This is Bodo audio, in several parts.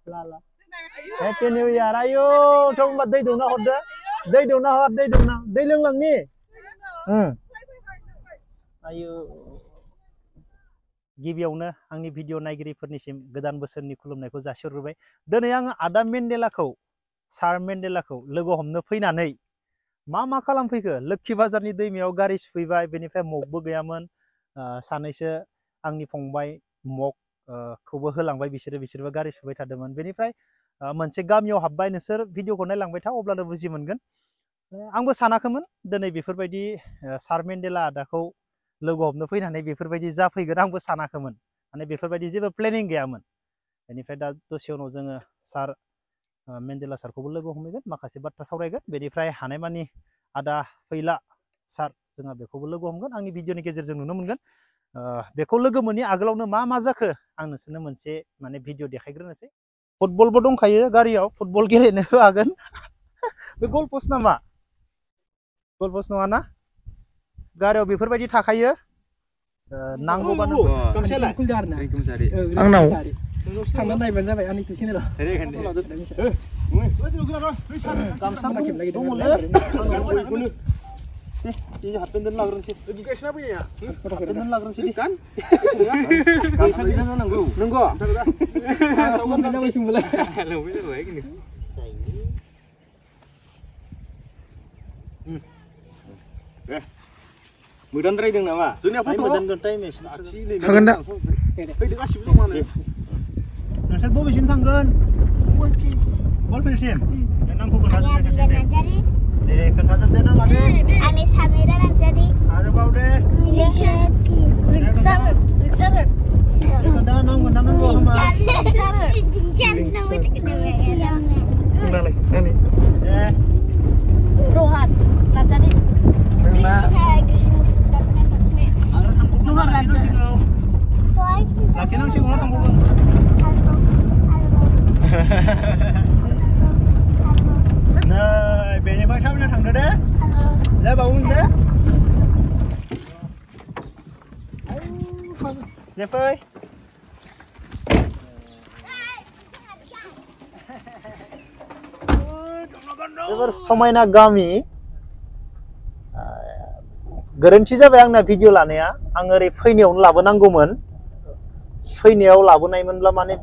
Lala. Happy New Year. Ayo, trong mặt đây đúng nào hot đó. Đây đúng nào hot, đây đúng nào. Đây lưng lằng nè. Ayo. गिबियावनो आंनि भिडिअ नायगिरिफोरनिसिम गोदान बोसोरनि खुलुमनायखौ जासिहरग्रोबाय। दिनै आं आदा मेन्डेलाखौ सार मेन्डेलाखौ लोगो हमनो फैनानै मा खालामफैखो लोक्षी बाजारनि दैमायाव गारि सुफैबाय। बेनिफ्राय मगबो गैयामोन। सानैसो आंनि फंबाय मग खौबो होलांबाय। बिसोरबो गारि सुबाय थादोंमोन। बेनिफ्राय मोनसे गामियाव हाबबाय। नोंसोर भिडिअखौ नायलांबाय था अब्लानो बुजि मोनगोन। आंबो सानाखैमोन दिनै बेफोरबायदि सार मेन्डेला आदाखौ लोगो हमनो फैनानै बेफोरबायदि जाफैगोन आंबो सानाखैमोन। माने बेफोरबायदि जेबो प्लेनिं गैयामोन। बेनिफ्राय दा दसे उनाव जोङो सार मेन्डेला सारखौबो लोगो हमहैगोन। माखासे बाथ्रा सावरायगोन। बेनिफ्राय हानायमानि आदा फैला सार जोंहा बेखौबो लोगो हमगोन। आंनि भिडिअनि गेजेरजों नुनो मोनगोन। बेखौ लोगो मोननि आगोलावनो मा जाखो आं नोंसोरनो मोनसे माने भिडिअ देखायग्रोनोसै। फुटबलबो दंखायो गारियाव। फुटबल गेलेनो हागोन। बे गल पोस्ट नामा? गल पोस्ट नङा ना? गारियाव बेफोरबायदि थाखायो। नांगौबानो आंनाव थांना नायबानो जाबाय। आंनि ticket Mudan ray dong nama. Dunia apa? Mudan gontai mes. Kangen dah. Hei dia kasih belum mana? Nasib bawa mesin kangen. Bol mesin. Enam pukul hasil jadi. Kan hasil dia nama deh. Anis Hamida nak jadi. Ada bau deh. Riksar. Kada nang bawa sama. Jinjan nama cakap nama. Nali. Rohat. Nak jadi. Laki nang sih orang tanggung. Nah, banyak banget yang thằng đó đấy. Lấy bao nhiêu đấy? Đẹp ơi. Ever समायना गामि गोरोन्थि जाबाय आंना भिडिअ लानाया। आं ओरै फैनायावनो लाबोनांगौमोन। फैनायाव लाबोनायमोनब्ला माने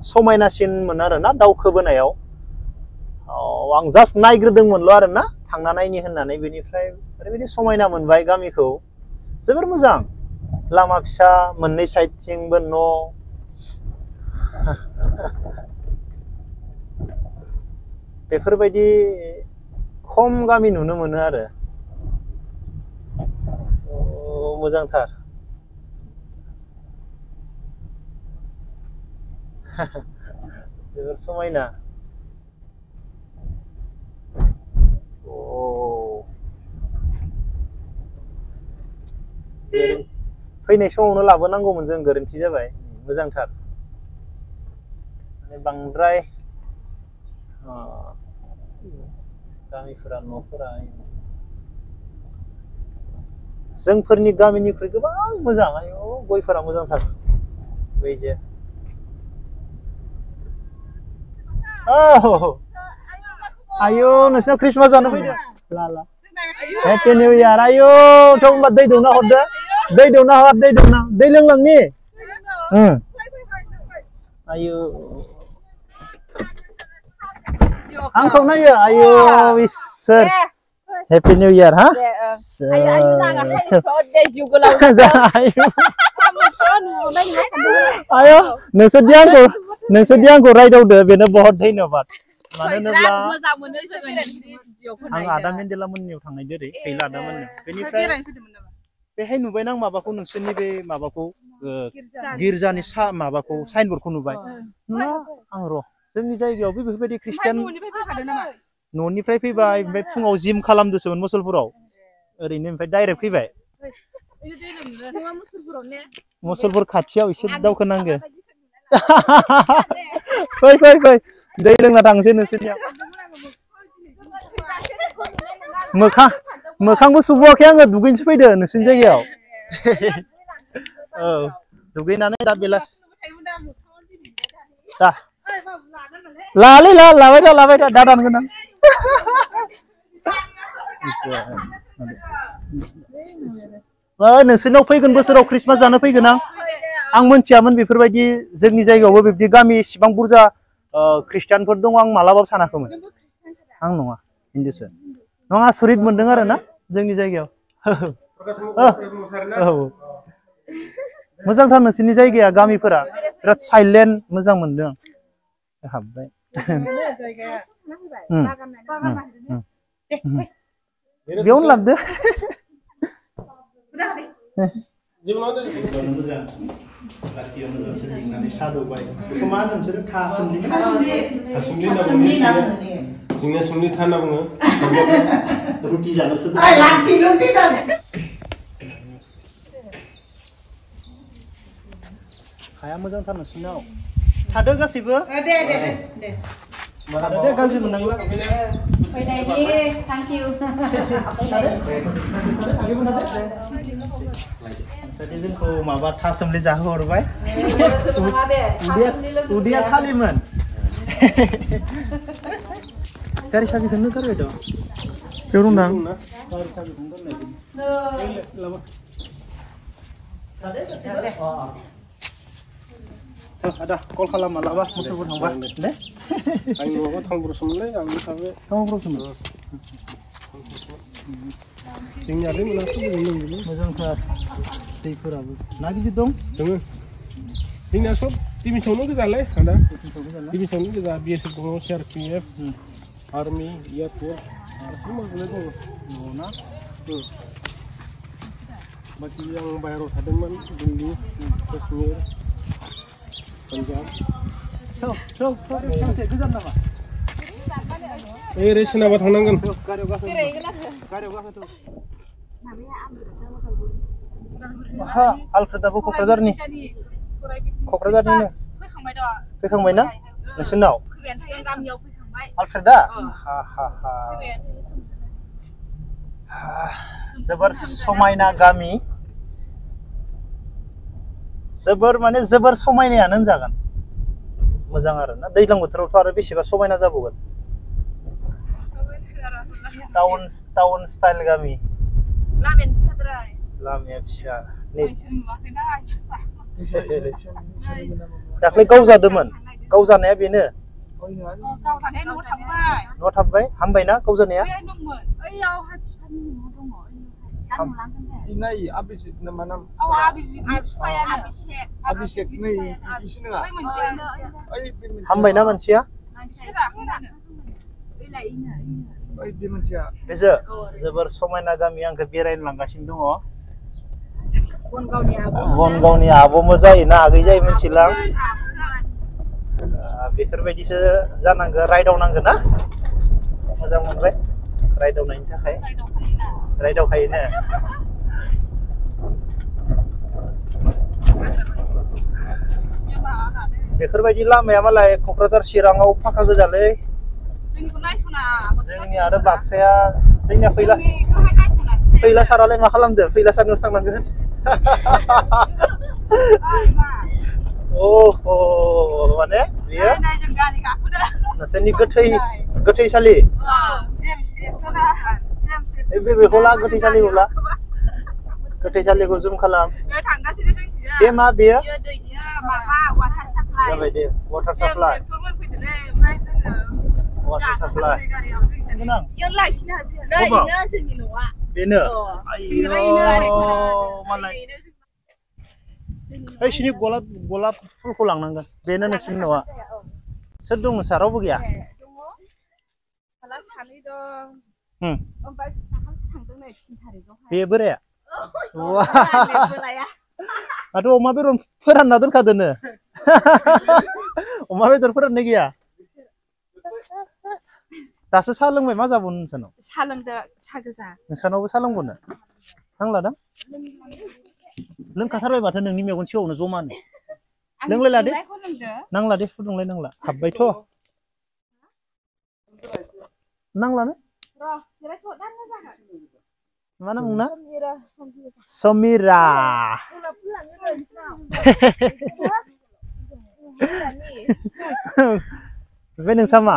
समायनासिनमोन आरोना दावखोबोनायाव। आं जास्ट नायग्रोदोंमोनल' आरोना थांना नायनि होननानै। बेनिफ्राय ओरैबायदि समायना मोनबाय गामिखौ। जोबोर मोजां। लामा फिसा मोननै साइडथिंबो न'। बेफोरबायदि खम गामि नुनो मोनो आरो। मोजांथार। जोबोर समायना। फैनाय समावनो लाबोनांगौमोन जों। गोरोन्थि जाबाय। मोजांथार। माने बांद्राय गामिफोरा न'फोरा जोंफोरनि गामिनिख्रुइ गोबां मोजां। आयौ गयफोरा मोजांथार। बैजे आयौ नोंसिनाव क्रिसमास जानो फैदों। लाला हेपि निउ इयार। आयौ थ' होनबा दै दौना हरदो। दै दौना हर। दै दौना। दै लोंलांनि। आयौ आंखौ नायो। आयौ इसोर। Happy New Year, ha? Ayo, नोंसोरदि आंखौ रायदावदो बेनो बहुत धन्यबाद। मानो होनोब्ला आं आदा मेन्डेला मोननियाव थांनाय जेरै फैला आदा मोननियाव। बेनिफ्राय बेहाय नुबाय आं माबाखौ नोंसोरनि बे माबाखौ गिर्जानि माबाखौ साइनबर्डखौ नुबाय। आं र' जोंनि जायगायावबो बेफोरबायदि ख्रिस्टियान न'निफ्राय फैबाय। ओमफ्राय फुङाव जिम खालामदोंसोमोन मुसलपुराव। ओरैनो ओमफ्राय डाइरेक्ट फैबाय। मुसलपुर खाथियाव एसे दावखोनांगो। फै दै लोंना थांसै नोंसोरनियाव। मोखांबो सुबोआखै आङो। दुगैनोसो फैदो नोंसोरनि जायगायाव। औ दुगैनानै दा बेला जा लालै लाबाय दा दानगोन आं नोंसोरनाव फैगोन बोसोराव ख्रिस्टमास जानो फैगोन आं मोनथियामोन बेफोरबायदि जोंनि जायगायावबो बिब्दि गामि इसिबां बुरजा ख्रिस्टानफोर दङ आं मालाबाबो सानाखैमोन आं नङा हिन्दुसो नङा आसरित मोनदों आरो ना जोंनि जायगायाव औ मोजांथार नोंसोरनि जायगाया गामिफोरा बिराद साइलेन्ट मोजां मोनदों हाबबाय बेयावनो लाबदो रुटि जानोसो हाया मोजांथार नोंसोरनाव थादो गासैबो दे गाज्रि मोननांला जोंखौ माबा थासोमलि जाहोहरबाय उदैया खालिमोन गारि साबिखौनो गारबाय दं बेयाव दंदां ada call kalam malah musuh pun hamba deh ayo mau tanggur semule yang sampai tanggur semule tinggal ini langsung belum dulu macam kan tidur abu lagi gitu dong tunggu tinggal sob tim sono ke jalan ada tim sono ke jalan biasa pengawas CRPF army ya tuh semua boleh tuh mana tuh bagi yang bayar sademan dulu Kashmir रेसना बा थांनांगोन आलफ्रेदाबो क'क्राझारनि फैखांबाय ना नोंसोरनाव आलफ्रेदा जोबोर समायना गामि जोबोर समायनायानो होनजागोन मोजां आरो ना दैज्लां बोथोरावथ' आरो बेसेबा समायना जाबावगोन टाउन स्टाइल गामि लामाया फिसा दाख्लै गावजादोंमोन गावजानाया बेनो न'आव थांबाय हामबायना गावजानाया ini Abhishek nama nam. Oh Abhishek nih isi nggak? Hambai nama manusia? Oh dia manusia. Beza, zobar समायना गामि आंखौ बेरायनो लांगासिनो दङ। बनगावनि आब'मो जायोना आगै जायो मिथिलां। बेफोरबायदिसो जानांगौ रायदावनांगौ ना? मोजां मोनबाय रायदावनायनि थाखाय। रायदावखायोनो बेफोरबायदि लामाया मालाय क'क्राझार चिराङाव फाखा गोजालै जोंनि आरो बाक्साया जोंनिया फैला सारालाय मा खालामदो फैला सारनियावसो थांनांगोन ओहो माने बियो नोंसोरनि गोथैसालि बेखौला गोथैसालिखौ जुम खालाम बे मा बेयो जाबाय दे वाटार साप्लाइ बेनो बैसिनि गलाप फुलखौ लांनांगोन बेनो नोंसिनि न'आ सोर दं नोंसा रावबो गैया बे बोराया दाथ' अमा बेदर फोरानना दोनखादोनो अमा बेदर फोराननाय गैया दासो साहा लोंबाय मा जाबावनो नोंसानाव साहा लोंदो साहा गोजा नोंसानावबो साहा लोंबावनो नांलादां लोंखाथारबाय माथो नोंनि मेगन सिगाङावनो जमानो लोंलायला दे नांला दे फुदुंलाय नांला हाबबायथ' नांलानो मा नामना समिरा ओमफ्राय नोंसा मा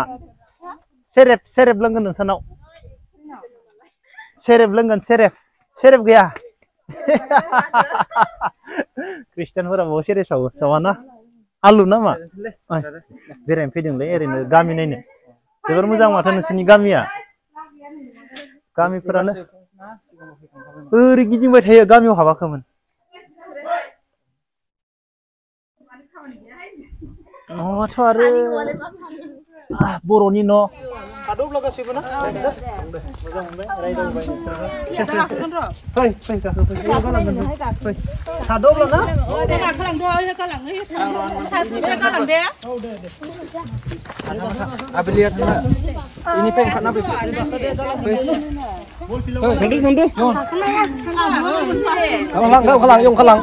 सेरेब लोंगोन नोंसानाव सेरेब लोंगोन सेरेब गैया ख्रिस्टानफोरा बाव सेरेब सावाना आलु नामा बेरायनो फैदोंलै ओरैनो गामि नायनो जोबोर मोजां माथो नोंसोरनि गामिया गामिफोरानो ओरै गिदिंबाय थायो गामियाव हाबाखैमोन न'आथ' आरो बर'नि न' थादौब्ला गासैबो ना मोजां मोनबाय रायदावबाय फै गाखो फै थादौब्ला ना औ दे Abiliat na. Ini pe karena pe. Sandu. Kalang yung kalang.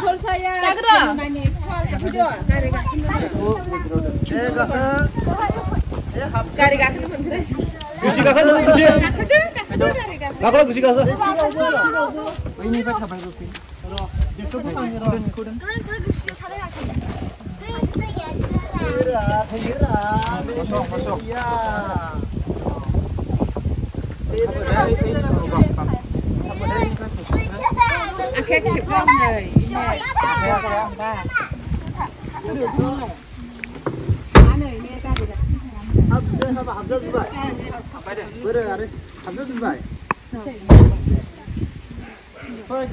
Gari gak kena bener. Gusi gak kena gusi. Gak kena gusi gak kena. Ini pe kapan gusi? Masuk. Iya. Akhir kita nih. Hamzah Dubai. Bere Aris, Hamzah Dubai. Baik.